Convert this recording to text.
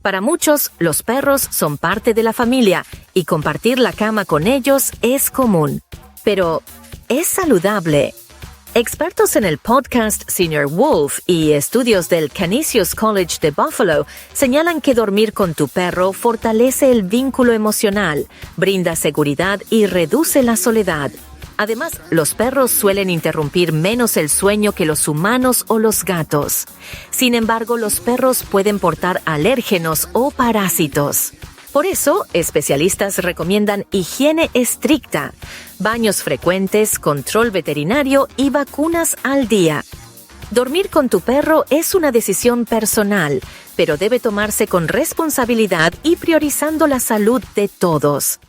Para muchos, los perros son parte de la familia y compartir la cama con ellos es común. Pero, ¿es saludable? Expertos en el podcast Senior Wolf y estudios del Canisius College de Buffalo señalan que dormir con tu perro fortalece el vínculo emocional, brinda seguridad y reduce la soledad. Además, los perros suelen interrumpir menos el sueño que los humanos o los gatos. Sin embargo, los perros pueden portar alérgenos o parásitos. Por eso, especialistas recomiendan higiene estricta, baños frecuentes, control veterinario y vacunas al día. Dormir con tu perro es una decisión personal, pero debe tomarse con responsabilidad y priorizando la salud de todos.